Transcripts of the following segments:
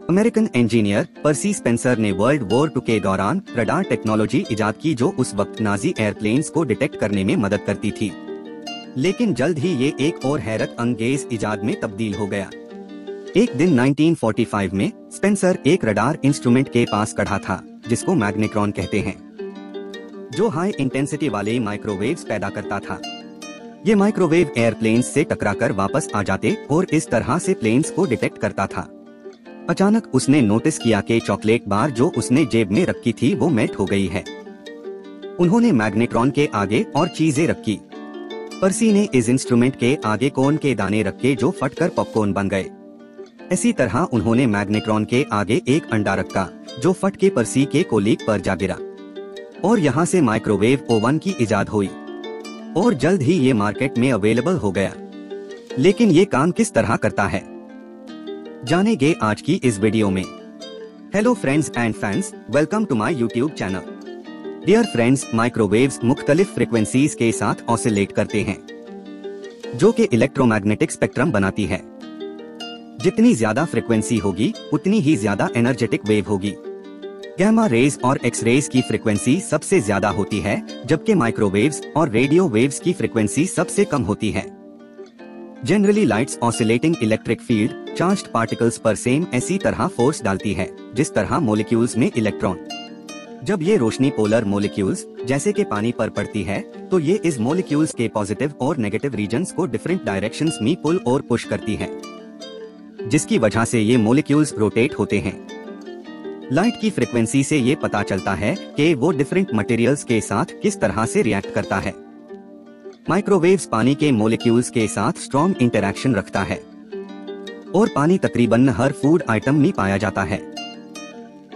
American engineer पर्सी Spencer ने world war 2 के दौरान रडार टेक्नोलॉजी इजाद की जो उस वक्त नाजी एयरप्लेन्स को डिटेक्ट करने में मदद करती थी। लेकिन जल्द ही ये एक और हैरत अंगेज इजाद में तब्दील हो गया। एक दिन 1945 में स्पेंसर एक रडार इंस्ट्रूमेंट के पास खड़ा था जिसको मैग्नेट्रॉन कहते हैं, जो हाई इंटेंसिटी वाले माइक्रोवेव्स पैदा करता था। ये माइक्रोवेव एयरप्लेन्स से टकराकर वापस आ जाते और इस तरह से प्लेन्स को डिटेक्ट करता था। अचानक उसने नोटिस किया कि चॉकलेट बार जो उसने जेब में रखी थी वो मेल्ट हो गई है। उन्होंने मैग्नेट्रॉन के आगे और चीजें रखी। पर्सी ने इस इंस्ट्रूमेंट के आगे कोन के दाने रखे जो फटकर पॉपकॉर्न बन गए। इसी तरह उन्होंने मैग्नेट्रॉन के आगे एक अंडा रखा जो फट के पर्सी के कोलीग पर जा गिरा और यहाँ से माइक्रोवेव ओवन की इजाद हुई और जल्द ही ये मार्केट में अवेलेबल हो गया। लेकिन ये काम किस तरह करता है, जानेंगे आज की इस वीडियो में। Hello friends and fans, welcome to my YouTube channel. Dear friends, microwaves मुख्तलिफ फ्रिक्वेंसीज के साथ ऑसिलेट करते हैं जो कि इलेक्ट्रोमैग्नेटिक स्पेक्ट्रम बनाती है। जितनी ज्यादा फ्रिक्वेंसी होगी उतनी ही ज्यादा एनर्जेटिक वेव होगी। गैमा रेज और एक्स रेज की फ्रिक्वेंसी सबसे ज्यादा होती है, जबकि माइक्रोवेव्स और रेडियो वेव्स की फ्रिक्वेंसी सबसे कम होती है। Generally lights oscillating electric field charged particles पर सेम ऐसी तरह फोर्स डालती है जिस तरह मॉलिक्यूल्स में इलेक्ट्रॉन। जब ये रोशनी पोलर मॉलिक्यूल्स जैसे कि पानी पर पड़ती है तो ये इस मॉलिक्यूल्स के पॉजिटिव और नेगेटिव रीजन्स को डिफरेंट डायरेक्शंस में पुल और पुश करती है, जिसकी वजह से ये मॉलिक्यूल्स रोटेट होते हैं। लाइट की फ्रिक्वेंसी से ये पता चलता है कि वो डिफरेंट मटेरियल्स के साथ किस तरह से रिएक्ट करता है। माइक्रोवेव्स पानी के मॉलिक्यूल्स के साथ स्ट्रॉन्ग इंटरैक्शन रखता है और पानी तकरीबन हर फूड आइटम में पाया जाता है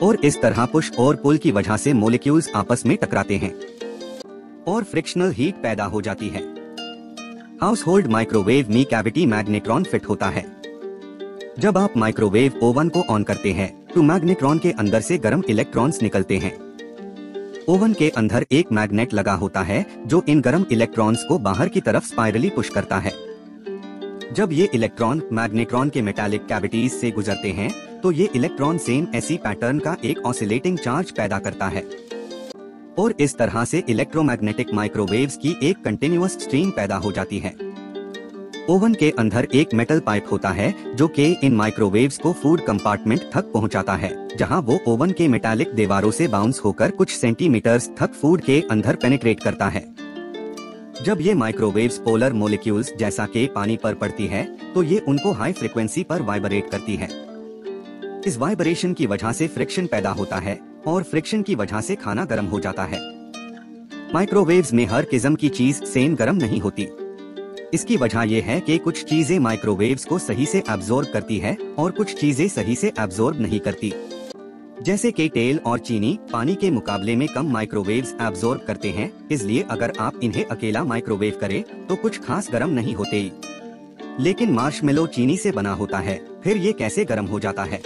और इस तरह पुश और पुल की वजह से मॉलिक्यूल्स आपस में टकराते हैं और फ्रिक्शनल हीट पैदा हो जाती है। हाउस होल्ड माइक्रोवेव में कैविटी मैग्नेट्रॉन फिट होता है। जब आप माइक्रोवेव ओवन को ऑन करते हैं तो मैग्नेट्रॉन के अंदर से गर्म इलेक्ट्रॉन्स निकलते हैं। ओवन के अंदर एक मैग्नेट लगा होता है जो इन गर्म इलेक्ट्रॉन्स को बाहर की तरफ स्पाइरली पुश करता है। जब ये इलेक्ट्रॉन मैग्नेट्रॉन के मेटालिक कैविटीज से गुजरते हैं तो ये इलेक्ट्रॉन सेम ऐसी पैटर्न का एक ऑसिलेटिंग चार्ज पैदा करता है और इस तरह से इलेक्ट्रोमैग्नेटिक माइक्रोवेव्स की एक कंटिन्यूअस स्ट्रीम पैदा हो जाती है। ओवन के अंदर एक मेटल पाइप होता है जो कि इन माइक्रोवेव्स को फूड कंपार्टमेंट तक पहुंचाता है, जहां वो ओवन के मेटालिक दीवारों से बाउंस होकर कुछ सेंटीमीटर्स तक फूड के अंदर पेनिट्रेट करता है। जब ये माइक्रोवेव्स पोलर मॉलिक्यूल्स जैसा कि पानी पर पड़ती है तो ये उनको हाई फ्रिक्वेंसी पर वाइब्रेट करती है। इस वाइब्रेशन की वजह से फ्रिक्शन पैदा होता है और फ्रिक्शन की वजह से खाना गर्म हो जाता है। माइक्रोवेव्स में हर किस्म की चीज सेम गर्म नहीं होती। इसकी वजह यह है कि कुछ चीजें माइक्रोवेव्स को सही से एब्जॉर्ब करती है और कुछ चीजें सही से एब्जॉर्ब नहीं करती। जैसे कि तेल और चीनी पानी के मुकाबले में कम माइक्रोवेव्स एब्जॉर्ब करते हैं, इसलिए अगर आप इन्हें अकेला माइक्रोवेव करें तो कुछ खास गर्म नहीं होते। लेकिन मार्शमेलो चीनी से बना होता है, फिर ये कैसे गर्म हो जाता है?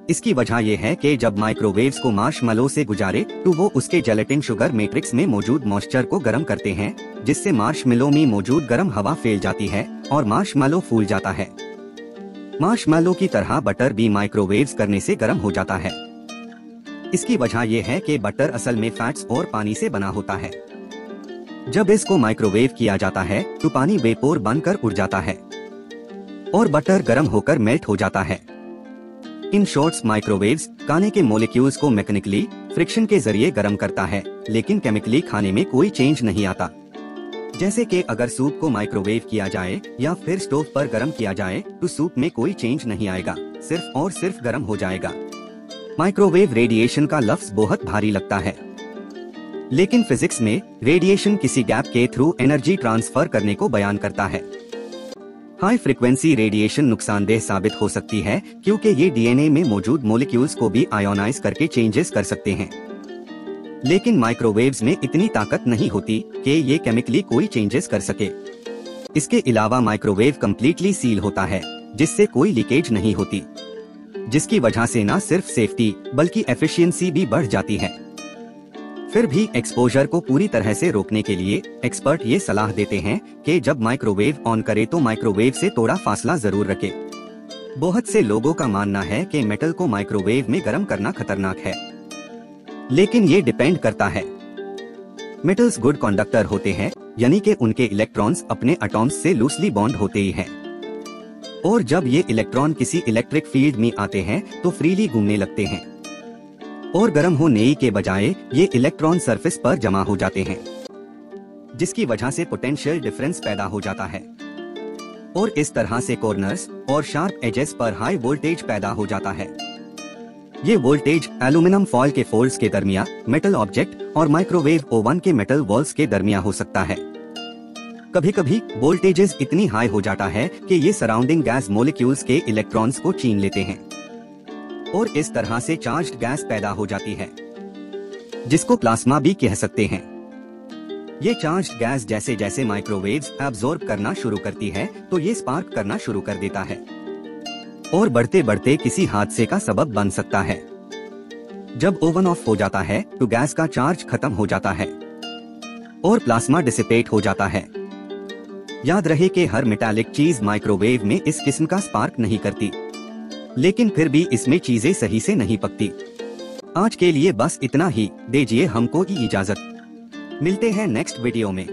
इसकी वजह यह है कि जब माइक्रोवेव्स को मार्शमेलो से गुजारे तो वो उसके जेलेटिन शुगर मैट्रिक्स में मौजूद मॉइस्चर को गर्म करते हैं, जिससे मार्शमेलो में मौजूद गर्म हवा फैल जाती है और मार्शमेलो फूल जाता है। मार्शमेलो की तरह बटर भी माइक्रोवेव्स करने से गर्म हो जाता है। इसकी वजह यह है कि बटर असल में फैट्स और पानी से बना होता है। जब इसको माइक्रोवेव किया जाता है तो पानी वेपोर बनकर उड़ जाता है और बटर गर्म होकर मेल्ट हो जाता है। इन शॉर्ट्स माइक्रोवेव्स खाने के मॉलिक्यूल्स को मैकेनिकली फ्रिक्शन के जरिए गर्म करता है, लेकिन केमिकली खाने में कोई चेंज नहीं आता। जैसे कि अगर सूप को माइक्रोवेव किया जाए या फिर स्टोव पर गर्म किया जाए तो सूप में कोई चेंज नहीं आएगा, सिर्फ और सिर्फ गर्म हो जाएगा। माइक्रोवेव रेडिएशन का लफ्ज बहुत भारी लगता है, लेकिन फिजिक्स में रेडिएशन किसी गैप के थ्रू एनर्जी ट्रांसफर करने को बयान करता है। हाई फ्रिक्वेंसी रेडिएशन नुकसानदेह साबित हो सकती है क्योंकि ये डीएनए में मौजूद मॉलिक्यूल्स को भी आयोनाइज करके चेंजेस कर सकते हैं। लेकिन माइक्रोवेव्स में इतनी ताकत नहीं होती कि ये केमिकली कोई चेंजेस कर सके। इसके अलावा माइक्रोवेव कम्प्लीटली सील होता है, जिससे कोई लीकेज नहीं होती, जिसकी वजह से न सिर्फ सेफ्टी बल्कि एफिशिएंसी भी बढ़ जाती है। फिर भी एक्सपोजर को पूरी तरह से रोकने के लिए एक्सपर्ट ये सलाह देते हैं कि जब माइक्रोवेव ऑन करे तो माइक्रोवेव से थोड़ा फासला जरूर रखे। बहुत से लोगों का मानना है कि मेटल को माइक्रोवेव में गर्म करना खतरनाक है, लेकिन ये डिपेंड करता है। मेटल्स गुड कंडक्टर होते हैं, यानी कि उनके इलेक्ट्रॉन्स अपने एटॉम्स से लूसली बॉन्ड होते ही हैं। और जब ये इलेक्ट्रॉन किसी इलेक्ट्रिक फील्ड में आते हैं तो फ्रीली घूमने लगते हैं और गर्म होने के बजाय ये इलेक्ट्रॉन सरफेस पर जमा हो जाते हैं, जिसकी वजह से पोटेंशियल डिफरेंस पैदा हो जाता है और इस तरह से कॉर्नर्स और शार्प एजेस पर हाई वोल्टेज पैदा हो जाता है। ये वोल्टेज एल्यूमिनियम फॉयल के फोल्ड्स के दरमियान, मेटल ऑब्जेक्ट और माइक्रोवेव ओवन के मेटल वॉल्स के दरमियान हो सकता है। कभी कभी वोल्टेजेस इतनी हाई हो जाता है कि ये सराउंडिंग गैस मॉलिक्यूल्स के इलेक्ट्रॉन्स को छीन लेते हैं और इस तरह से चार्ज्ड गैस पैदा हो जाती है, जिसको प्लाज्मा भी कह सकते हैं। ये चार्ज्ड गैस जैसे जैसे माइक्रोवेव्स एब्जॉर्ब करना शुरू करती है तो ये स्पार्क करना शुरू कर देता है और बढ़ते बढ़ते किसी हादसे का सबब बन सकता है। जब ओवन ऑफ हो जाता है तो गैस का चार्ज खत्म हो जाता है और प्लाज्मा डिसिपेट हो जाता है। याद रहे कि हर मेटालिक चीज माइक्रोवेव में इस किस्म का स्पार्क नहीं करती, लेकिन फिर भी इसमें चीजें सही से नहीं पकती। आज के लिए बस इतना ही, दीजिए हमको इजाजत। मिलते हैं नेक्स्ट वीडियो में।